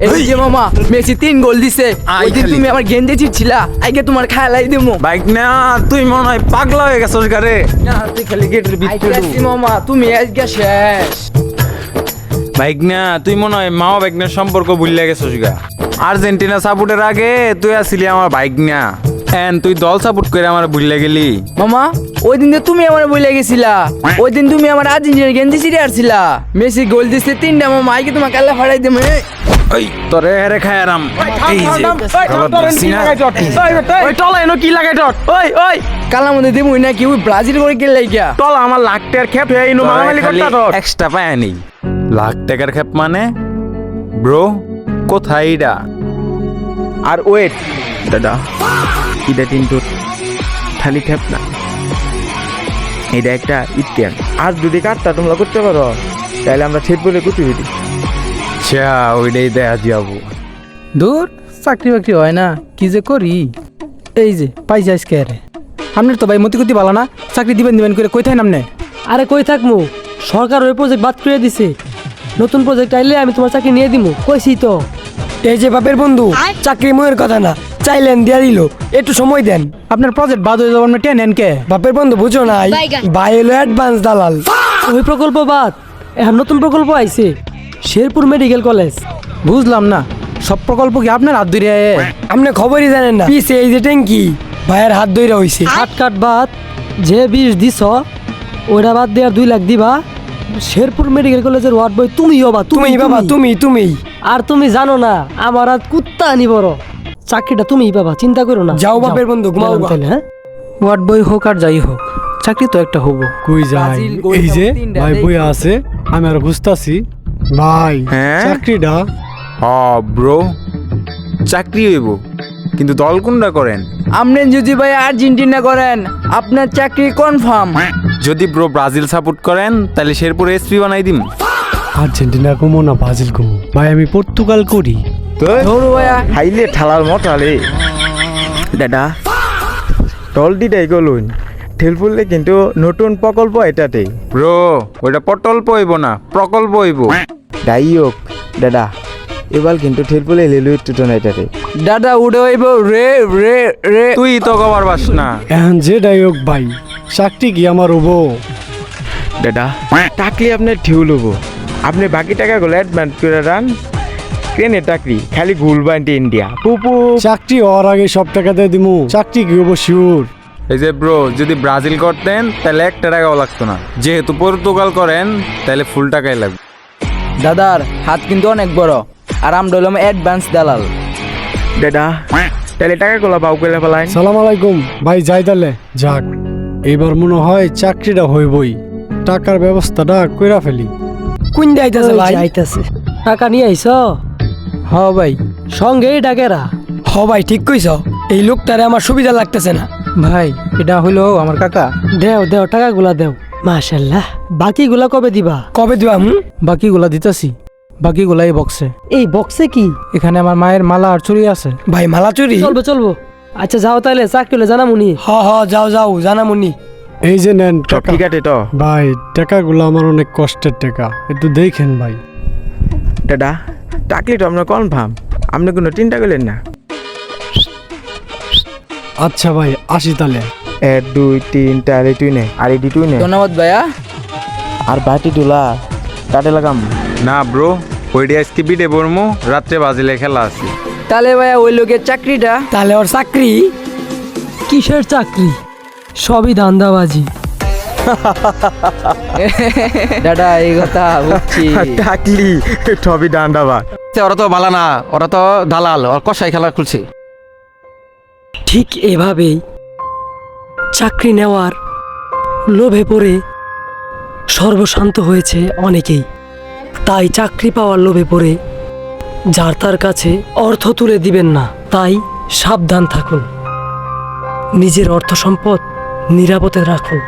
এই যে মামা মেসি 3 গোল দিছে। ওই দিন তুমি আমার গেন্দে চিটছিলা, আইগে তোমার খায়ালাই দেবো। বাইক না, তুই মনে হয় পাগলা হয়ে গেছিস গারে। না তুই খালি গেটের ভিতরে মামা, তুমি আজকে শেষ। বাইক না, তুই মনে হয় মাও বাইকনের সম্পর্ক ভুলে গেছিস গা। আর্জেন্টিনা সাপোর্টের আগে তুই আসিলি আমার বাইক না, তুই দল সাপোর্ট করে আমার ভুলে গেলি। মামা ওই দিন তুমি আমার বলে গেছিলা, ওই দিন তুমি আমার আর্জেন্টিনার গেন্দে চিটে আসছিলা। মেসি গোল দিছে 3টা মামা, আইগে তোমার কাল্লা ফাড়াই দেবো। ওই তোরে হেরে খায় আরাম। এই যে কালার মধ্যে দেবো নাকি ওই ব্রাজিল করে গেলে গিয়া টল আমার লাখ টাকার খেপ এই নো মারামারি করতা তো এক্সট্রা পায় নেই। লাখ টাকার খেপ মানে ব্রো কোথায় এটা? আর ওয়েট দাদা, এটা কিন্তু খালি খেপ না, এটা একটা ইতিহাস। আর যদি কাটটা তোমরা করতে পারো তাহলে আমরা ছেদ বলে করতে দিই। চা ওইটাই দেখা যাবো। দূর চাকরি বাকরি হয় না, কি যে করি। এই যে পাই যাইস কে রে, আপনার তো ভাই মতি গতি ভালো না, চাকরি দিবেন করে কই থাকেন আপনি? আরে কই থাকমু, সরকার ওই প্রজেক্ট বাদ করে দিছে। নতুন প্রজেক্ট আইলে আমি তোমার চাকরি নিয়ে দিমু, কইছি তো। এই যে বাপের বন্ধু, চাকরি ময়ের কথা না, চাইলেন দিয়া দিল, একটু সময় দেন। আপনার প্রজেক্ট বাদ হয়ে যাবেন, টেন নেন কে? বাপের বন্ধু বুঝো নাই, ভাই হলো অ্যাডভান্স দালাল। ওই প্রকল্প বাদ, এখন নতুন প্রকল্প আইছে, শেরপুর মেডিকেল কলেজ। বুঝলাম না, সব প্রকল্প কি আপনার হাত ধরে? আপনি খবরই জানেন না, পিছে এই যে ট্যাঙ্কি ভাইয়ের হাত ধইরা হইছে। হাত কাট বাদ, যে 20 দিছ ওইটা বাদ দিয়ে 2 লাখ দিবা। শেরপুর মেডিকেল কলেজের ওয়ার্ড বয় তুমি হবা। তুমি বাবা, তুমি আর তুমি জানো না আমার আর কুত্তা আনি বড়, চাকরিটা তুমিই পাবা, চিন্তা করো না। যাও বাপের বন্ধু, ঘুমাও গেলাম তাহলে, হ্যাঁ। ওয়ার্ড বই হোক আর যাই হোক, চাকরি তো একটা হবো। কই যাই? ব্রাজিল গোল এই যে সব 3টা ভাই বই দেখো। আছে, আমি আর বুঝতাছি ভাই হ্যাঁ? চাকরিটা ব্রো চাকরি হইব, কিন্তু দল কোনটা করেন? আপনি যদি ভাই আর্জেন্টিনা করেন আপনার চাকরি কনফার্ম। যদি ব্রো ব্রাজিল সাপোর্ট করেন তাহলে শেরপুর এসপি বানাই দিম। আর্জেন্টিনা কমো না ব্রাজিল কমো, ভাই আমি পর্তুগাল করি। ধরো ভাইয়া হাইলে ঠালার মতালে দাদা, টল দিটাই গলুন ঠেল পড়লে কিন্তু নতুন প্রকল্প এটাতে। ব্রো ওইটা প্রকল্প হইব না, প্রকল্প হইব। যাই হোক দাদা, এবার কিন্তু ঠেল পড়লে লেলু একটু না এটাতে। দাদা উড়ে হইব রে রে রে। তুই তো কবার পাস না। এখন যেটাই হোক ভাই, চাকরি কি আমার হবো? দাদা টাকলি আপনার ঠিউল হবো, আপনি বাকি টাকাগুলো অ্যাডভান্স করে দেন। ট্রেনে চাকরি খালি ঘুরবান্টি ইন্ডিয়া পুপু। চাকরি হওয়ার আগে সব টাকা দিয়ে দিমু, চাকরি কি হবো শিওর। এই যে ব্রো যদি ব্রাজিল করতেন তাহলে 1 টাকাও লাগতো না, যেহেতু পর্তুগাল করেন তাহলে ফুল টাকাই লাগবে। দাদার হাত কিন্তু অনেক বড়, আর আমরা হলাম অ্যাডভান্স দালাল। দাদা তাহলে টাকাগুলো বাউ করে ফেলাইন। সালাম আলাইকুম ভাই, যাই তাহলে। যাক, এবার মনে হয় চাকরিটা হইবই, টাকার ব্যবস্থাটা কইরা ফেলি। কোন যাইতেছে ওই ভাই? যে আইতাছে। টাকা নিয়ে আইছ? হ ভাই। সঙ্গেই ডাকেরা। হ ভাই, ঠিক কইছ, এই লোকটারে আমার সুবিধা লাগতেছে না। ভাই এটা হইলো আমার কাকা। দেও দেও, টাকাগুলা দেও। মাশাআল্লাহ, বাকিগুলা কবে দিবা? কবে দিবা? বাকিগুলা দিতাছি, বাকিগুলা এই বক্সে। এই বক্সে কি? এখানে আমার মায়ের মালা আর চুরি আছে। ভাই মালা চুরি? চলবো চলবো। আচ্ছা যাও তাহলে, চাকরি হলে জানামুনি। হ যাও যাও, জানামুনি। এই যে নেন সব টাকা। ঠিক আছে তো ভাই টাকাগুলো আমার অনেক কষ্টের টাকা, একটু দেখেন ভাই। দাদা, টাকলি তো আপনার কনফার্ম, আপনি কোনো চিন্তা করলেন না। আচ্ছা ভাই আসি তাহলে। 1 2 3 4 তুই নে, আর এটি তুই নে, ধন্যবাদ ভাইয়া। আর বাটি ডোলা কাটে লাগাম। না ব্রো, ওইটা আজকে বিটে পড়মু, রাত্রে ব্রাজিলে খেলা আছে। তাহলে ভাইয়া ওই লোকের চাকরিটা তাহলে ওর চাকরি? কিসের চাকরি? সবই ধান্দাবাজি। দাদা এই কথা বুঝছি। টাকলি সবই ডান্ডাবা। ওরা তো ভালো না, ওরা তো দালাল, ওর কষাই খেলা খুলছে। ঠিক এভাবেই চাকরি নেওয়ার লোভে পড়ে সর্বশান্ত হয়েছে অনেকেই। তাই চাকরি পাওয়ার লোভে পড়ে যার তার কাছে অর্থ তুলে দিবেন না। তাই সাবধান থাকুন, নিজের অর্থ সম্পদ নিরাপদে রাখুন।